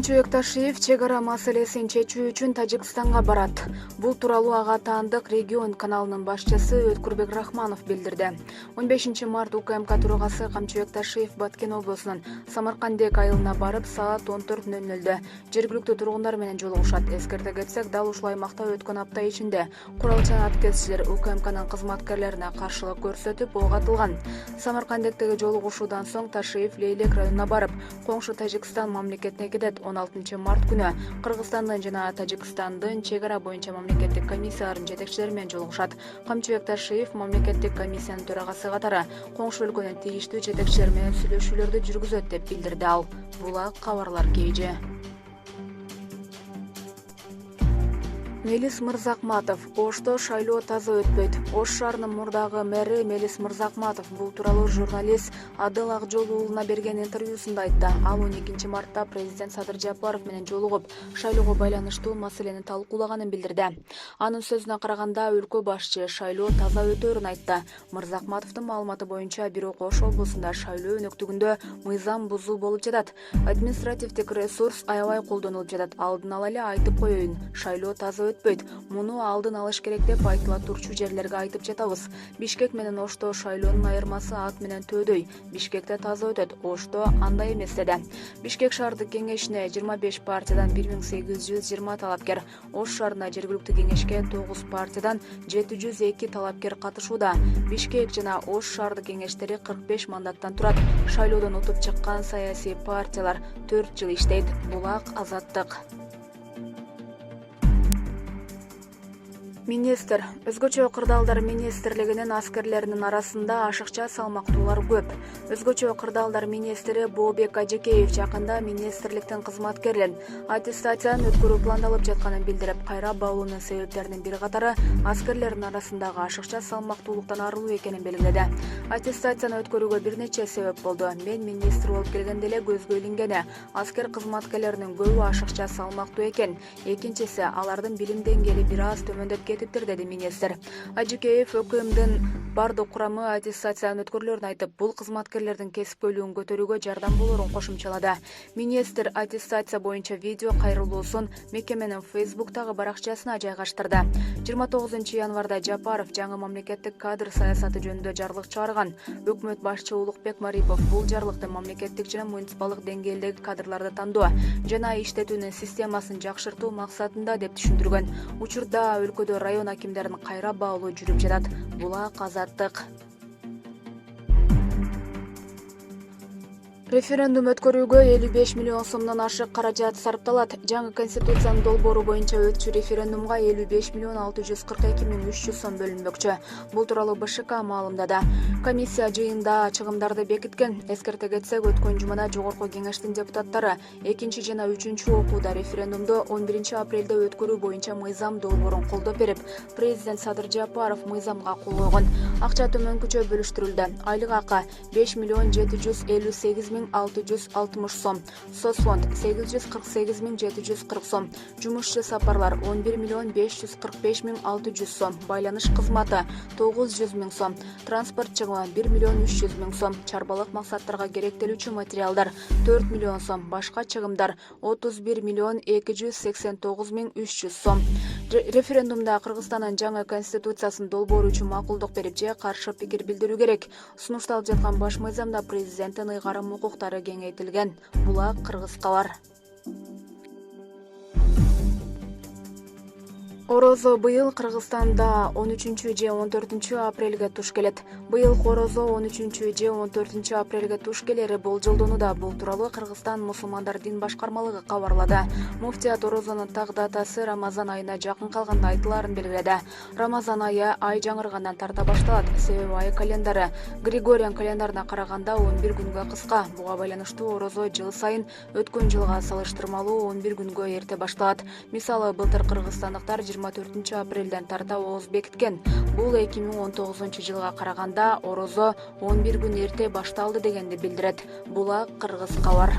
Камчыбек Ташиев чек ара маселесин чечүү үчүн Тажикстанга барат. Бул тууралуу Ага таандык регион каналынын башчысы Өткүрбек Рахманов билдирди. 15 март УКМК төрагасы Камчыбек Ташиев Баткен облусунун Самаркандек айылына барып, саат 14:00 жергиликтүү тургундар менен жолугушат. Эскерте кетсек, дал ушул аймакта өткөн апта ичинде куралчан аткезчилер УКМКнын кызматкерлерине каршылык көрсөтүп, ок атылган. Самаркандектеги жолугушуудан соң Ташиев Лейлек районуна барып, коңшу Тажикстан мамлекетине кетет. 16 март күнү Кыргызстандын жана Тажикстандын чек ара боюнча мамлекеттик комиссияларынын жетекчилери менен жолугушат. Камчыбек Ташиев мамлекеттик комиссиянын төрагасы катары коңшу өлкөнүн тийиштүү жетекчилери менен сүйлөшүүлөрдү жүргүзөт деп билдирди ал. Була кабарлар KG. Мелис Мырзакматов: Ошто шайлоо таза өтпөйт. Ош шаарынын мурдагы мэри Мелис Мырзакматов бул тууралуу журналист Адыл Акжол уулуна берген интервьюсунда айтты. Ал 12 мартта президент Садыр Жапаров менен жолугуп, шайлоого байланыштуу маселени талкуулаганын билдирди. Анын сөзүнө караганда, өлкө башчы шайлоо таза өтөөрүн айтты. Мырзакматовдун маалыматы боюнча, бирок Ош облусунда шайлоо өнөктүгүндө мыйзам бузуу болуп жатат. Административдик ресурс аябай колдонулуп жатат. Алдын ала эле айтып коеюн, шайлоо таза өтпөйт. Муну алдын алыш керек деп айтыла турчу жерлерге айтып жатабыз. Бишкек менен Ошто шайлоонун айырмасы ат менен төөдөй. Бишкекте таза өтөт, Ошто андай эмес деди. Бишкек шаардык кеңешине 25 партиядан 1820 талапкер, Ош шаарына жергиликтүү кеңешке 9 партиядан 702 талапкер катышууда. Бишкек жана Ош шаардык кеңештери 45 мандаттан турат. Шайлоодон утуп чыккан саясий партиялар 4 жыл иштейт. Булак Азаттык. Министр: өзгөчө кырдаалдар министрлигинин аскерлеринин арасында ашыкча салмактуулар көп. Өзгөчө кырдаалдар министри Бообек Ажекеев жакында министрликтин кызматкерлерин аттестацияны өткөрүү пландалып жатканын билдирип, кайра баалоонун себептеринин бир катары аскерлердин арасындагы ашыкча салмактуулуктан арылуу экенин белгиледи. Аттестацияны өткөрүүгө бир нече себеп болду. Мен министр болуп келгенде эле көзгө илингени аскер кызматкерлеринин көбү ашыкча салмактуу экен. Экинчиси, алардын билим деңгээли бир аз төмөндөп деди министр. Ажекеев ÖKMдин бардык курамы аттестацияны өткөрүлөрүн айтып, бул кызматкерлердин кесипкөйлүгүн көтөрүүгө жардам болорун кошумчалады. Министр аттестация боюнча видео кайрылуусун мекеменин Facebook'тагы баракчасына жайгаштырды. 29 январда Жапаров жаңы мамлекеттик кадр саясаты жөнүндө жарлык чыгарган. Өкмөт башчы Улукбек Марипов бул жарлыкты мамлекеттик жана муниципалдык деңгээлдеги кадрларды тандоо жана иштетүүнүн системасын жакшыртуу максатында деп түшүндүргөн. Учурда өлкөдө район акимдерин кайра баалоо жүрүп жатат. Булак Азаттык. Референдум өткөрүүгө 55 миллион сомдон ашык каражат сарпталат. Жаңы конституциянын долбоору боюнча өтчү референдумга 55 миллион 642 миң 300 сом бөлүнмөкчү. Бул тууралуу БШК маалымдады. Комиссия жыйында чыгымдарды бекиткен. Эскерте кетсек, өткөн жумада Жогорку кеңештин депутаттары 2 жана 3 окууда референдумду 11 апрелде өткөрүү боюнча мыйзам долбоорун колдоп берип, президент Садыр Жапаров мыйзамга кол койгон. Акча төмөнкүчө бөлүштүрүлдү. Айлык акы 5 миллион 758 миң 660 сом, соцфонд 848 миң 740 сом, жумушчу сапарлар 11 миллион 545 миң 600 сом, байланыш кызматы 900 миң сом, транспорт чыгымы 1 миллион 300 миң сом, чарбалык максаттарга керектелүүчү материалдар 4 миллион сом, башка чыгымдар 31 миллион 289 миң 300 сом. Референдумда Кыргызстандын жаңы конституциясын долбоору үчүн макулдук берип же каршы пикир билдирүү керек. Сунушталып жаткан баш мыйзамда президенттин ыйгарым укуктары кеңейтилген. Булак Кыргыз кабар. Орозо быйыл Кыргызстанда 13 же 14 апрелге туш келет. Быйыл Орозо 13 же 14 апрелге туш келери болжолдонууда. Бул тууралуу Кыргызстан мусулмандар дин башкармалыгы кабарлады. Муфтият Орозонун тагдатасы Рамазан айына жакын калганда айтылаарын белгиледи. Рамазан айы ай жаңыргандан тарта башталат. Себеби ай календары Григориан календарына караганда 11 күнгө кыска. Буга байланыштуу Орозо жыл сайын өткөн жылга салыштырмалуу 11 күнгө эрте башталат. Мисалы, былтыр кыргызстандыктар 24 апрелден тарта ооз бекиткен. Бул 2019 жылга караганда Орозо 11 күн эрте башталды дегенди билдирет. Булак Кыргыз кабар.